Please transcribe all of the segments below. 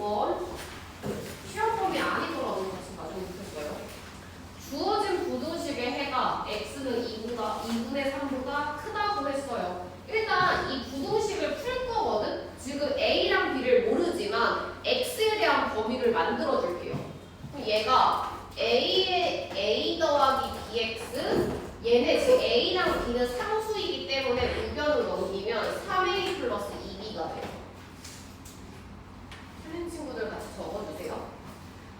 1번 시험범위 아니더라도 같이 가지고 있었어요. 주어진 부등식의 해가 x는 2분의 3보다 크다고 했어요. 일단 이 부등식을 풀 거거든. 지금 a랑 b를 모르지만 x에 대한 범위를 만들어 줄게요. 그럼 얘가 a 더하기 bx, 얘네 지금 a랑 b는 상수이기 때문에 우변을 넘기면 3a 플러스 2b가 돼요. 틀린 친구들 같이 적어주세요.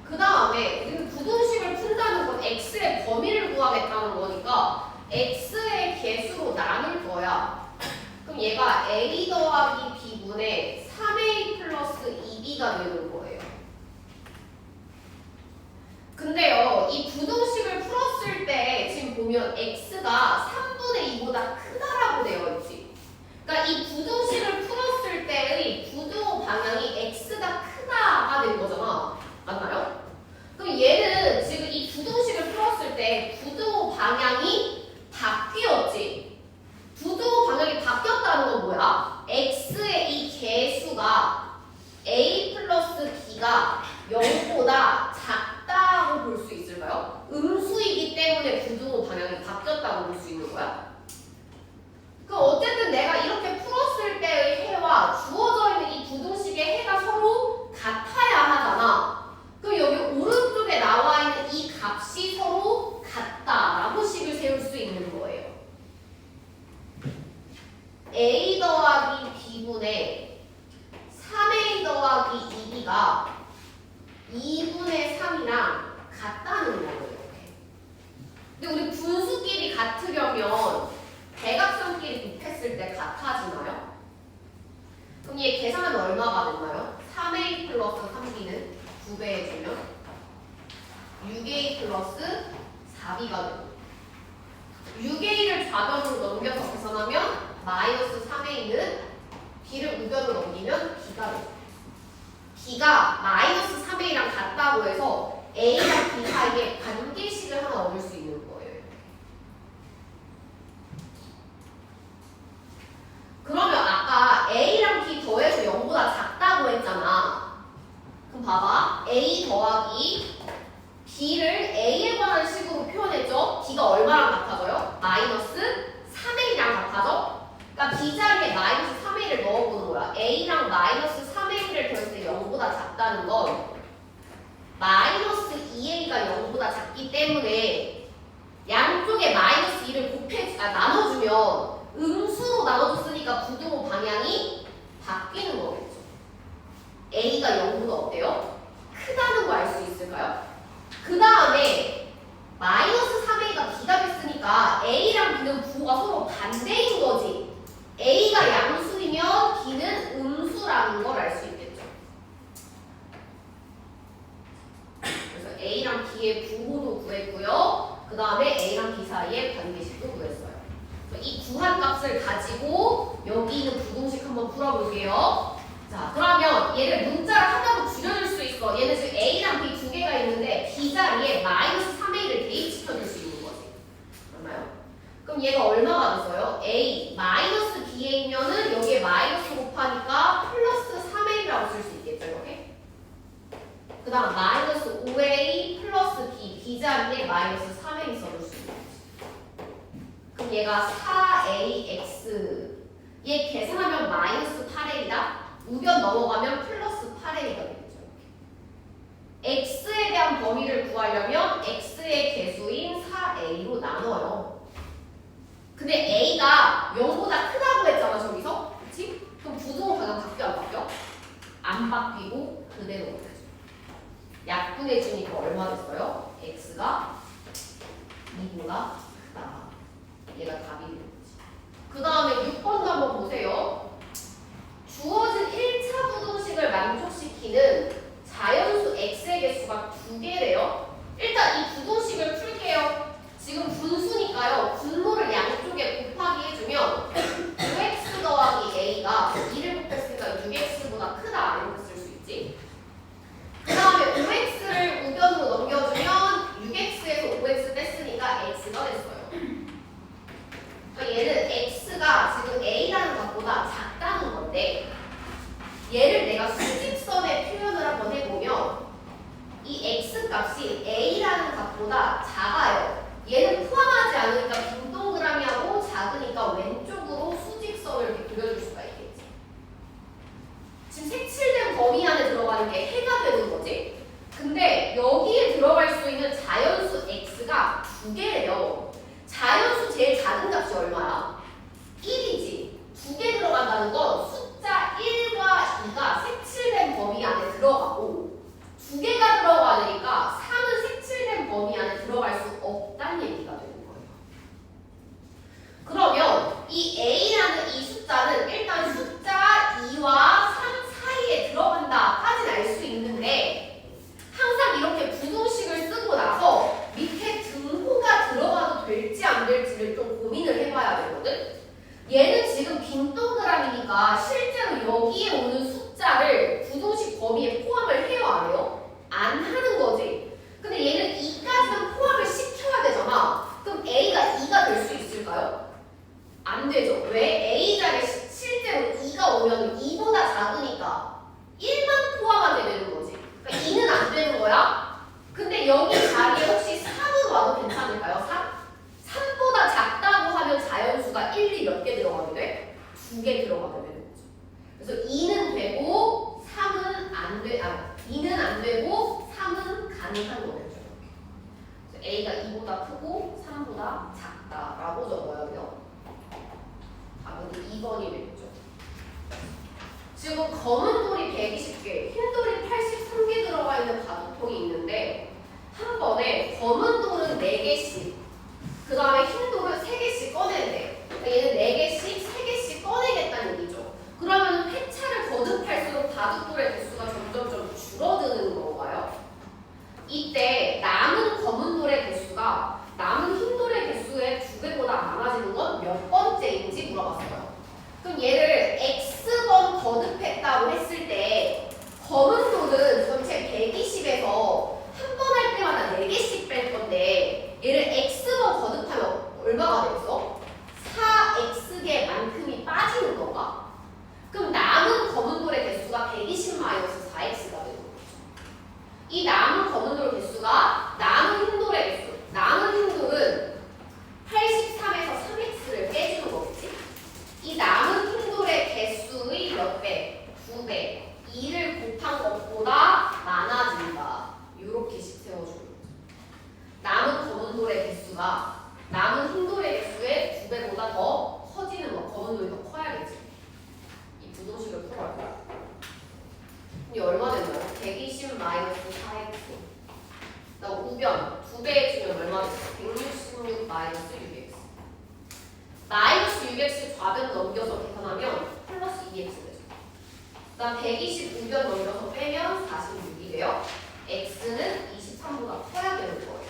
그 다음에 우리는 부등식을 푼다는 건 x의 범위를 구하겠다는 거니까 x의 개수로 나눌 거야. 그럼 얘가 a 더하기 b분의 3a 플러스 2b가 되는 거예요. 근데요, 이 부등식을 풀었을 때 지금 보면 x가 3분의 2보다 크다라고 되어 있지. 그러니까 이 부등식을 풀었을 때의 부등호 방향이 x가 크다가 된 거잖아. 맞나요? 그럼 얘는 지금 이 부등식을 풀었을 때 부등호 방향이 바뀌었지. 부등호 방향이 바뀌었다는 건 뭐야? x의 이 개수가 a 플러스 b가 0보다 작다고 볼 수 있을까요? 음수이기 때문에 부등호 방향이 바뀌었다고 볼 수 있는 거야. 그럼 어쨌든 내가 이렇게 풀었을 때의 해와 주어져 있는 이 부등식의 해가 서로 같아야 하잖아. 그럼 여기 오른쪽에 나와 있는 이 값이 서로 같다라고 식을 세울 수 있는 거예요. a 더하기 b분의 3a 더하기 2b가 2분의 3이랑 같다는 거예요. 근데 우리 분수끼리 같으려면 대각선끼리 곱했을 때 같아지나요? 그럼 얘 계산하면 얼마가 됐나요? 3a 플러스 3b는 2배 해주면 6a 플러스 4b가 되고 6a를 좌변으로 넘겨서 계산하면 마이너스 3a는 b를 우변으로 넘기면 b가 되죠. b가 마이너스 3a랑 같다고 해서 a랑 b 사이에 관계식을 하나 얻을 수 있는 거예요. 그러면 아까 a랑 b 더해서 0보다 작다고 했잖아. 그럼 봐봐. a 더하기 b를 a에 관한 식으로 표현했죠. b가 얼마랑 같아져요? 마이너스 3a랑 같아져? 그러니까 b 자리에 마이너스 3a를 넣어보는 거야. a랑 마이너스 3a를 더했을 때 0보다 작다는 건 마이너스 2a가 0보다 작기 때문에 양쪽에 마이너스 2를 나눠주면 음수로 나눠줬으니까 부등호 방향이 바뀌는 거겠죠. a가 0보다 어때요? 크다는 거 알 수 있을까요? 그 다음에 마이너스 3a가 b가 됐으니까 a랑 b는 부호가 서로 반대인 거지. a가 양수이면 b는 음수라는 걸 알 수 있겠죠. 그래서 a랑 b의 부호도 구했고요. 그 다음에 a랑 b 사이의 관계식도 구했어요. 이 구한 값을 가지고 여기 있는 부등식 한번 풀어볼게요. 자, 그러면 얘를 문자를 하나로 줄여줄 수 있어. 얘는 지금 a랑 b 두 개가 있는데 b 자리에 마이너스 3a를 대입시켜줄 수 있는 거지. 맞나요? 그럼 얘가 얼마가 됐어요? a 마이너스 b이면은 여기에 마이너스 곱하니까 플러스 3a라고 쓸 수 있겠죠, 이렇게? 그 다음 마이너스 5a 플러스 b 자리에 마이너스 3a 써줄 수 있는 거지. 그럼 얘가 4ax 얘 계산하면 마이너스 8a다. 우변 넘어가면 플러스 8a가 되겠죠. x에 대한 범위를 구하려면 x의 개수인 4a로 나눠요. 근데 a가 0보다 크다고 했잖아, 저기서. 그치? 그럼 부등호 방향 바뀌어 안 바뀌어? 안 바뀌고 그대로 되죠. 약분해주니까 얼마 됐어요? x가 2보다 크다. 얘가 답이 되는 거지. 그 다음에 6번도 한번 보세요. 주어진 1차 부등식을 만족시키는 자연수 x의 개수가 2개래요. 일단 이 부등식을 풀게요. 지금 분수니까요. 분모를 양쪽에 곱하기 해주면 5x 더하기 a가 2를 곱했으니까 6x보다 크다 이렇게 쓸 수 있지. 그 다음에 5x를 우변으로 넘겨주면 6x에서 5x 뺐으니까 x가 됐어요. 그러니까 얘는 x가 지금 a라는 것보다 작다는 건데 얘를 내가 수직선에 표현을 한번 범위 안에 들어가는 게 해가 되는 거지. 근데 여기에 들어갈 수 있는 자연수 x가 두 개래요. 자연수 제일 작은 값이 얼마야? 1이지. 두 개 들어간다는 건 숫자 1과 2가 색칠된 범위 안에 들어가고 두 개가 들어가니까 3은 색칠된 범위 안에 들어갈 수 없다는 얘기가 되는 거예요. 그러면 이 a라는 이 숫자는 일단 숫자 2와 3 사이에 들어간다까지는 알 수 있는데 항상 이렇게 부동식을 쓰고 나서 밑에 등호가 들어가도 될지 안 될지를 좀 고민을 해봐야 되거든. 얘는 지금 빈 동그라미니까 실제로 여기에 오는 숫자를 부동식 범위에 포함을 해요, 안 해요? 안 하는 거지. 근데 얘는 2까지는 포함을 시켜야 되잖아. 그럼 a가 2가 될 수 있을까요? 안 되죠. 왜? a 자리에 실제로 2가 오면 2보다 작으니까 1만 포함하게 되는 거지. 그러니까 2는 안 되는 거야. 근데 여기 자리에 혹시 3은 와도 괜찮을까요? 3? 3보다 작다고 하면 자연수가 1, 2 몇 개 들어가게 돼? 2개 들어가게 되는 거죠. 그래서 2는 되고 3은 안 돼, 2는 안 되고 3은 가능한 거겠죠. 그래서 A가 2보다 크고 3보다 작다라고 적어야 돼요. 답은 2번이 되겠죠. 지금 검은 돌이 120개, 흰 돌이 83개 들어가 있는 바둑통이 있는데 한 번에 검은 돌은 4개씩, 그 다음에 흰 돌은 3개씩 꺼내는데 얘는 4개씩, 3개씩 꺼내겠다는 얘기죠. 그러면 회차를 거듭할수록 바둑돌의 개수가 점점 줄어드는 건가요? 이때 남은 검은 돌의 개수가 남은 흰 돌의 개수의 2배보다 많아지는 건 몇 번째인지 물어봤어요. 그럼 얘를 x번 거듭했다고 했을 때 검은 돌은 전체 120에서 한 번 할 때마다 4개씩 뺄 건데 얘를 x번 거듭하면 얼마가 되겠어? 4x개만큼이 빠지는 건가? 그럼 남은 검은 돌의 개수가 120-4x가 되는 거죠. 이 남은 검은 돌 개수가 남은 흰 돌의 개수, 남은 흰 돌은 83에서 3x를 빼주는 거겠지? 이 남은 흰 돌의 개수의 몇 배? 2배. 2를 곱한 것보다 많아진다. 이렇게씩 세워주는 거죠. 남은 검은 돌의 개수가 남은 흰 돌의 개수의 2배보다 더 커지는 거. 검은 돌이 더 커야겠지. 이 부동식을 풀어야 돼. 이 얼마 됐나요? 120-4x. 나 우변 2배 해주면 얼마 됐어? 166-6x. 마이너스 6x 좌변 넘겨서 계산하면 플러스 2x 되죠. 그다음 120 우변 넘겨서 빼면 46이 돼요. x는 23보다 커야 되는 거예요.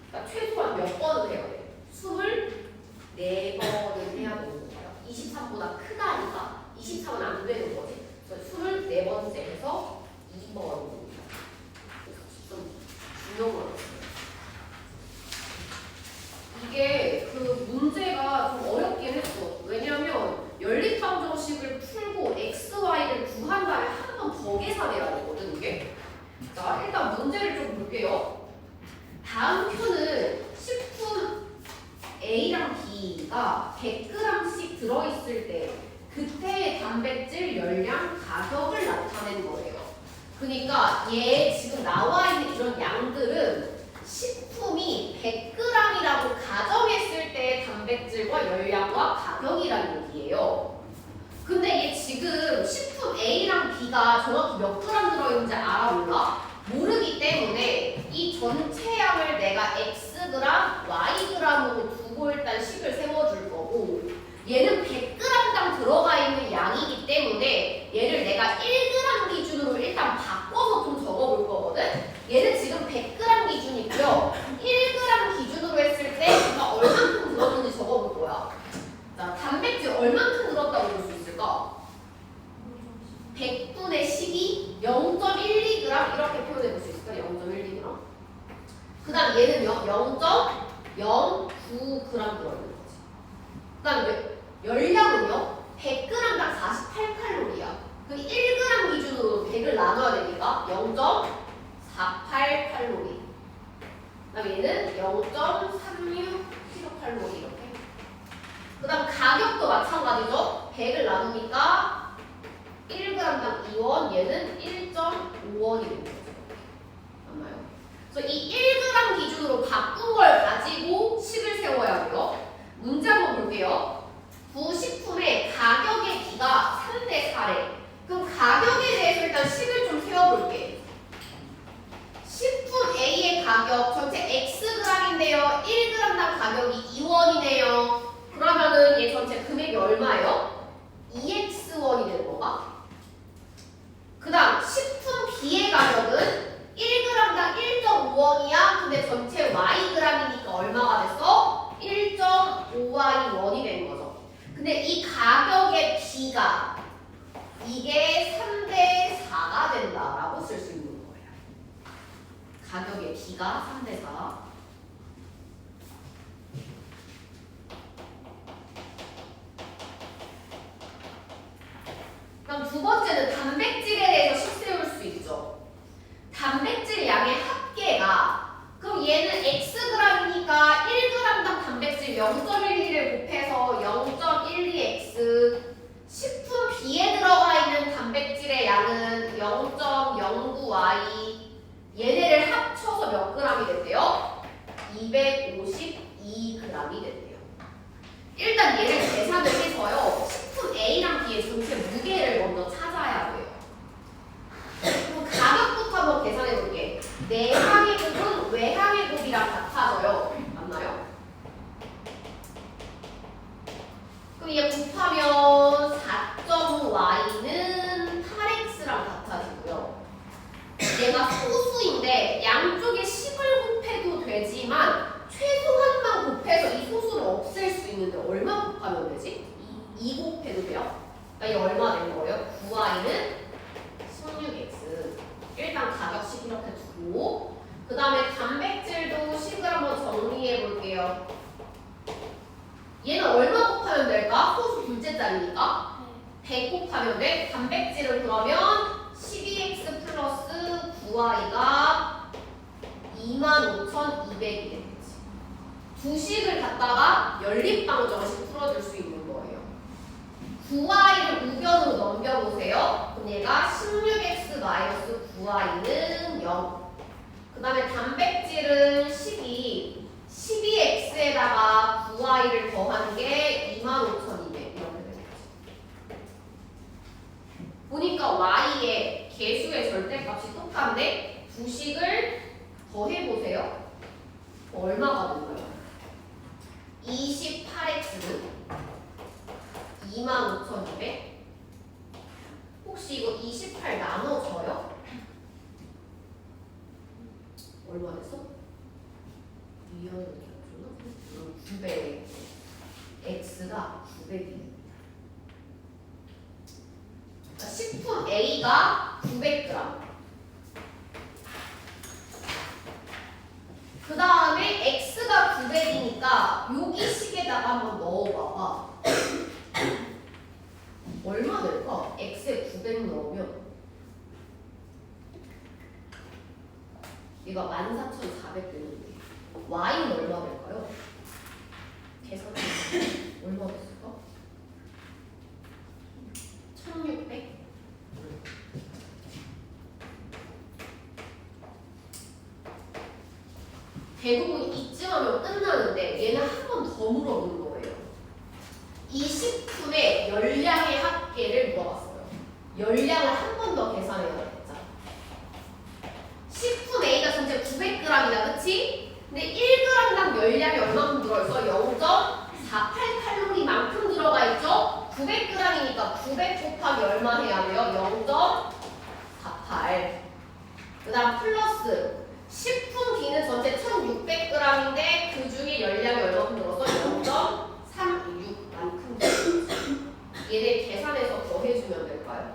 그러니까 최소한 몇 번을 해야 돼요? 24번을 해야 되는 거예요. 23보다 크다니까 23은 안 되는 거지. 그래서 24번째 해서 2번입니다. 좀 중요한 이게 그 문제가 좀 어렵긴 했어. 왜냐면 연립방정식을 풀고 x, y를 구한 다음에 한 번 더 계산해야 되거든 이게. 자, 일단 문제를 좀 볼게요. 다음 표는 식품 A랑 B가 100g씩 들어있을 때 그때의 단백질 열량 가격을 나타낸 거예요. 그러니까 얘 지금 나와 있는 이런 양들은 식품이 100g이라고 가정했을 때의 단백질과 열량과 가격이라는 얘기예요. 근데 얘 지금 식품 A랑 B가 정확히 몇 g 들어있는지 알아 몰라? 모르기 때문에 이 전체 양을 내가 xg, yg으로 두고 일단 식을 세워줄 거고 얘는 100g당 들어가 있는 양이기 때문에 얘를 내가 1g 기준으로 일단 바꿔서 좀 적어볼 거거든? 얘는 지금 100g 기준이고요. 1g 기준으로 했을 때 얘가 얼만큼 들었는지 적어볼 거야. 자, 단백질 얼만큼 들었다고 볼 수 있을까? 100분의 12, 0.12g 이렇게 표현해 볼 수 있을까? 0.12g. 그 다음 얘는요, 0.09g 들어있는 거지. 그 다음 열량은요, 100g당 48칼로리야. 그 1g 기준으로 100을 나눠야 되니까 0.48칼로리. 그 다음 얘는 0.36kcal 이렇게. 그 다음 가격도 마찬가지죠. 100을 나누니까 1g당 2원, 얘는 1.5원이 되는 거죠. 맞나요? 그래서 이 1g 기준으로 바꾼 걸 가지고 식을 세워야 하고요. 문제 한번 볼게요. 부식품의 가격의 비가 3대 4래. 그럼 가격에 대해서 일단 식을 좀 세워볼게. 식품 A의 가격 전체 Xg인데요. 1g당 가격이 2원이네요. 그러면은 얘 전체 금액이 얼마예요? 2X원이 되는 건가? 그 다음 식품 B의 가격은 1g당 1.5원이야. 근데 전체 Yg이니까 얼마가 됐어? 1.5Y원이 되는 거죠. 근데 이 가격의 B가 이게 3대 4가 된다라고 쓸 수 있는 거예요. 가격의 B가 3대 4. 그럼 두 번째는 단백질에 대해서 식 세울 수 있죠. 단백질 양의 합계가 그럼 얘는 Xg이니까 1g당 단백질 0.12를 곱해서 0.12X 식품 B에 들어가 있는 단백질의 양은 0.09Y 얘네를 합쳐서 몇 g이 됐대요? 252g이 됐대요. 일단 얘를 계산을 해서요. 식품 A랑 B의 전체 무게를 먼저 찾아야 돼요. 그럼 가격부터 한번 계산해 볼게. 내항의 곱은 외항의 곱이랑 같아져요. 맞나요? 그럼 얘 곱하면 4.y는 8x랑 같아지고요. 얘가 소수인데 양쪽에 10을 곱해도 되지만 최소한만 곱해서 이 소수를 없앨 수 있는데 얼마 곱하면 되지? 2 곱해도 돼요? 그러니까 이게 얼마 된 거예요? 9y는 16x. 일단 가격식 이렇게 두고 그 다음에 단백질도 식을 한번 정리해 볼게요. 얘는 얼마 곱하면 될까? 소수 둘째 자리니까 100 곱하면 돼. 단백질은 그러면 12x 플러스 9y가 25,200이 되겠지. 두 식을 갖다가 연립방정식 풀어줄 수 있는 거예요. 9y를 우변으로 넘겨보세요. 그럼 얘가 16x 마이너스 9y는 0. 그 다음에 단백질은 12x에다가 9y를 더하는 게 25,200 이렇게 되는 거지. 보니까 y의 개수의 절대값이 똑같네. 두 식을 더해보세요. 얼마가 되나요? 28x는 25,200. 혹시 이거 28 나눠져요? 얼마 됐어? 2연을 줬나? 900. x가 900입니다. 식품 A가 900g. 그 다음에 x가 900이니까 여기 식에다가 한번 넣어봐봐. 얼마 될까? x에 900 넣으면 얘가 14,400 되는데 y는 얼마 될까요? 계산해. 얼마 됐을까? 1600? 대부분 이쯤 하면 끝나는데 얘는 한 번 더 물어보는 거예요. 이 식품의 열량의 합계를 물어봤어요. 열량을 한 번 더 계산해야 되겠죠. 식품 A가 전체 900g이다, 그치? 근데 1g당 열량이 얼마큼 들어있어? 0.48칼로리만큼 들어가 있죠? 900g이니까 900 곱하기 얼마 해야 돼요? 0.48. 그 다음 플러스 식품 B는 전체 1600g인데 그 중에 열량이 얼마큼 들어서 0.36만큼 들어있어. 얘네 계산해서 더해주면 될까요?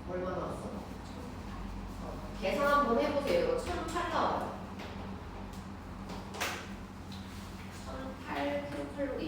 얼마 나왔어? 계산 한번 해보세요. 1008 나와요. 1008 킬로칼로리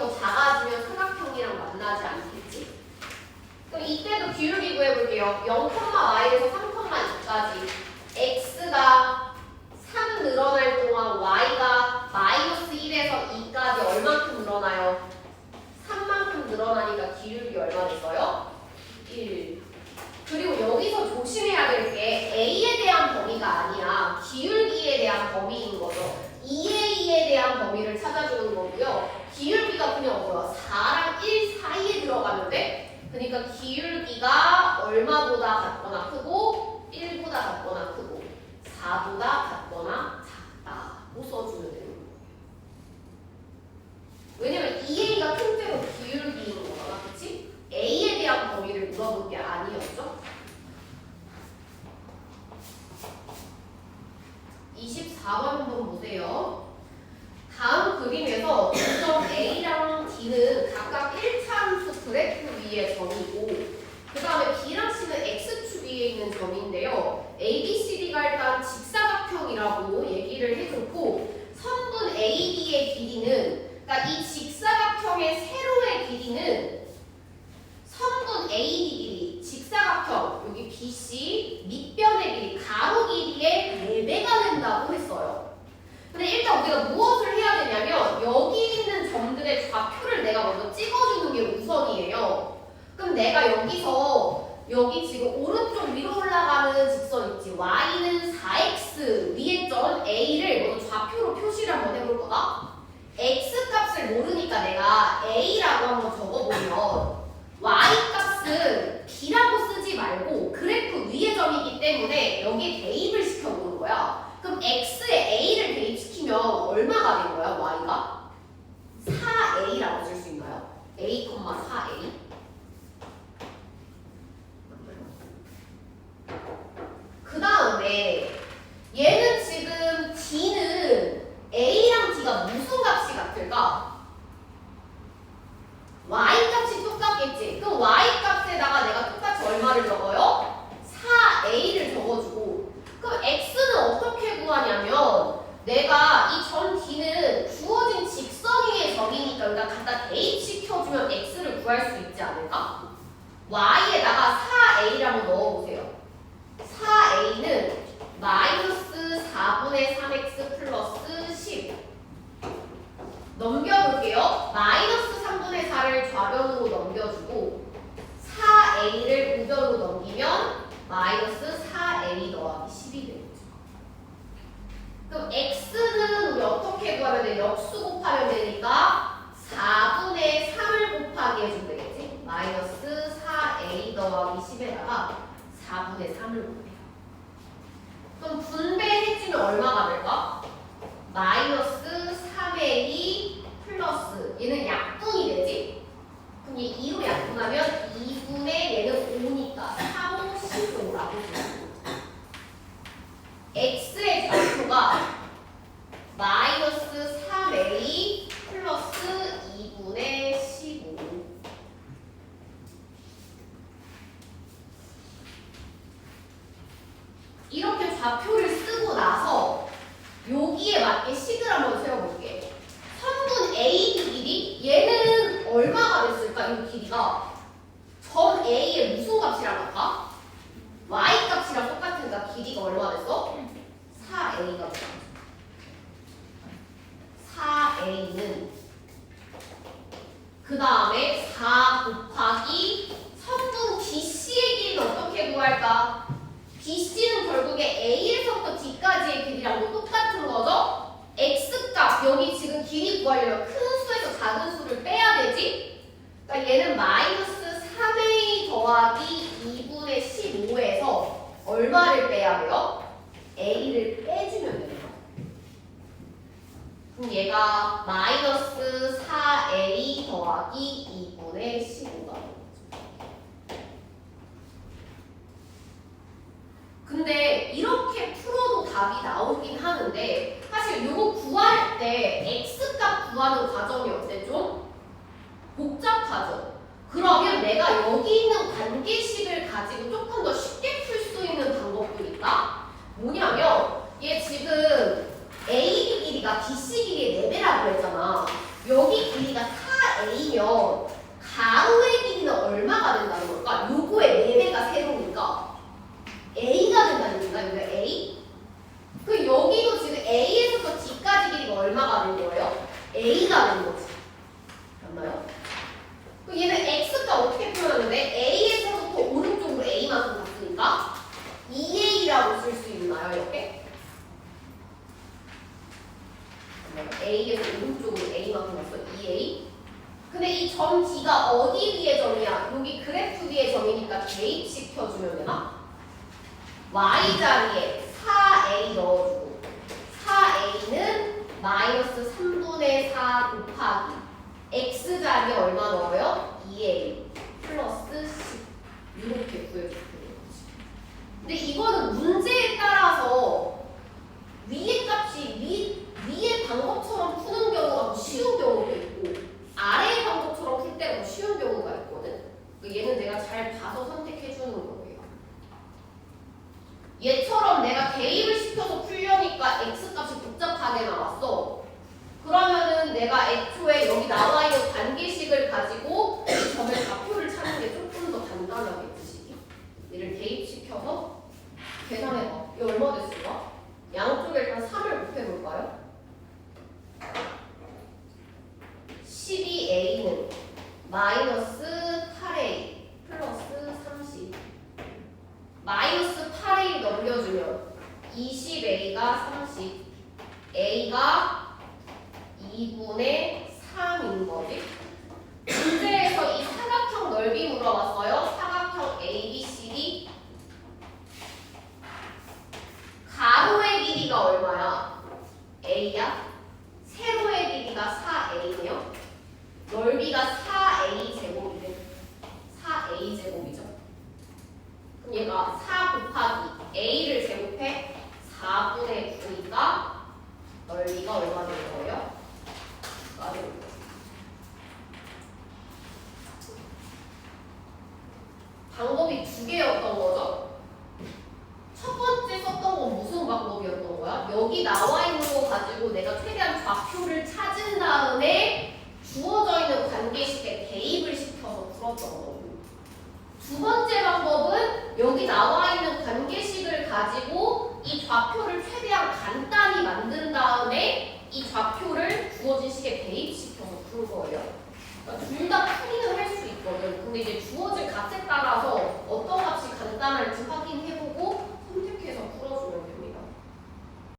더 작아지면 삼각형이랑 만나지 않겠지? 그럼 이때도 기울기 구해볼게요. 0,y에서 3,2까지 x가 3 늘어날 동안 y가 마이너스 1에서 2까지 얼만큼 늘어나요? 3만큼 늘어나니까 기울기 얼마 됐어요? 1. 그리고 여기서 조심해야 될 게 a에 대한 범위가 아니라 기울기에 대한 범위인 거죠. 2a에 대한 범위를 찾아주는 거고요. 기울기가 그냥 뭐야? 4랑 1 사이에 들어가면 돼? 그러니까 기울기가 얼마보다 같거나 크고 1보다 같거나 크고 4보다 같거나 작다고 써주면 되는 거예요. 왜냐면 2a가 통째로 기울기인 거잖아. 그치? a에 대한 범위를 물어본 게 아니었죠? 24번 한번 보세요. 다음 그림에서 점점 A랑 D는 각각 1차 함수 그래프 위에 점이고 그 다음에 B랑 C는 X축 위에 있는 점인데요. A, B, C, D가 일단 직사각형이라고 얘기를 해줬고 선분 A, B의 길이는 그러니까 이 직사각형의 세로의 길이는 선분 A, B 길이, 직사각형 여기 BC 밑변의 길이, 가로 길이의 4배가 된다고 했어요. 근데 일단 우리가 무엇을 해야 되냐면 여기 있는 점들의 좌표를 내가 먼저 찍어주는 게 우선이에요. 그럼 내가 여기서 여기 지금 오른쪽 위로 올라가는 직선 있지? y는 4x 위에 점 a를 먼저 좌표로 표시를 한번 해볼 거다. x 값을 모르니까 내가 a라고 한번 적어보면 y 값은 b라고 쓰지 말고 그래프 위의 점이기 때문에 여기에 대입을 시켜보는 거야. 그럼 x에 a를 대입시키면 얼마가 된 거야? y가? 4a라고 쓸 수 있나요? a, 4a 그 다음에 얘는 지금 d는 a랑 d가 무슨 값이 같을까? y 값이 똑같겠지? 그럼 y 값에다가 내가 똑같이 얼마를 적어요? 4a를 적어주고 그럼 x는 어떻게 구하냐면 내가 이 점 d는 주어진 직선 위의 점이니까 여기다 갖다 대입시켜주면 x를 구할 수 있지 않을까? y에다가 4a를 한번 넣어보세요. 4a는 마이너스 4분의 3x 플러스 10 넘겨볼게요. 마이너스 3분의 4를 좌변으로 넘겨주고 4a를 우변으로 넘기면 마이너스 4a 더하기 10이 되겠죠. 그럼 x는 우리 어떻게 구하면 돼? 역수 곱하면 되니까 4분의 3을 곱하기 해주면 되겠지? 마이너스 4a 더하기 10에다가 4분의 3을 곱해요. 그럼 분배해주면 얼마가 될까? 마이너스 3a 플러스 얘는 약분이 되지? 그럼 얘 2로 약분하면 2분의 얘는 5니까 3, 5, 15라고 쓰는 x의 좌표가 마이너스 3a 플러스 2분의 15 이렇게 좌표를 쓰고 나서 여기에 맞게 식을 한번 세워볼게. 선분 AB 길이 얘는 얼마가 됐을까? 이 길이가 점 A의 무슨 값이랑 같아? Y 값이랑 똑같으니까 길이가 얼마 됐어? 4A가 됐어. 4A는 그 다음에 4 곱하기 선분 BC의 길이는 어떻게 구할까? BC는 결국에 A에서부터 D까지의 길이랑 똑같은 거죠? X값, 여기 지금 길이 구하려면 큰 수에서 작은 수를 빼야 되지? 그러니까 얘는 마이너스 3A 더하기 2분의 15에서 얼마를 빼야 돼요? A를 빼주면 돼요. 그럼 얘가 마이너스 4A 더하기 2분의 15가 돼요. 근데 이렇게 풀어도 답이 나오긴 하는데 사실 이거 구할 때 x값 구하는 과정이 어때? 좀 복잡하죠? 그러면 내가 여기 있는 관계식을 가지고 조금 더 쉽게 풀 수 있는 방법도 있다? 뭐냐면 얘 지금 AB 길이가 BC 길이의 4배라고 했잖아. 여기 길이가 맞나요? 그럼 얘는 x가 어떻게 표현하는데 a에서부터 오른쪽으로 a만큼 갔으니까 2a라고 쓸 수 있나요? 이렇게? a에서 오른쪽으로 a만큼 갔어 2a. 근데 이 점 D가 어디 위의 점이야? 여기 그래프 위의 점이니까 대입시켜주면 되나? Y자리에 4A 넣어주고 4A는 마이너스 3분의 4 곱하기 X자리에 얼마 넣어요? 2A 플러스 10 이렇게 구해주는 거지. 근데 이거는 문제에 따라서 위의 값이 위의 방법처럼 푸는 경우가 더 쉬운 경우도 있고 아래의 방법처럼 풀 때가 더 쉬운 경우가 있거든. 얘는 내가 잘 봐서 선택해 주는 거예요. 얘처럼 내가 대입을 시켜서 풀려니까 x값이 복잡하게 나왔어. 그러면은 내가 애초에 여기 나와 있는 관계식을 가지고 이 점의 좌표를 찾는 게 조금 더 간단하겠지. 얘를 대입시켜서 계산해봐. 이거 얼마 됐을까? 양쪽에 일단 3을 곱해볼까요? 12a는 마이너스 8a 플러스 30 마이너스 8a 넘겨주면 20a가 30 a가 2분의 3인 거지. 문제에서 이 사각형 넓이 물어봤어요. 사각형 ABCD 가로의 길이가 얼마야? a야? 세로의 길이가 4a네요. 넓이가 4a 제곱이래. 4a 제곱이죠. 그럼 얘가 4 곱하기 a를 제곱해 4분의 9니까 넓이가 얼마 되는 거예요? 방법이 두 개였던 거죠. 첫 번째 썼던 건 무슨 방법이었던 거야? 여기 나와 있는 거 가지고 내가 최대한 좌표를 찾은 다음에 주어져 있는 관계식에 대입을 시켜서 풀었던 거고, 두 번째 방법은 여기 나와 있는 관계식을 가지고 이 좌표를 최대한 간단히 만든 다음에 이 좌표를 주어진 식에 대입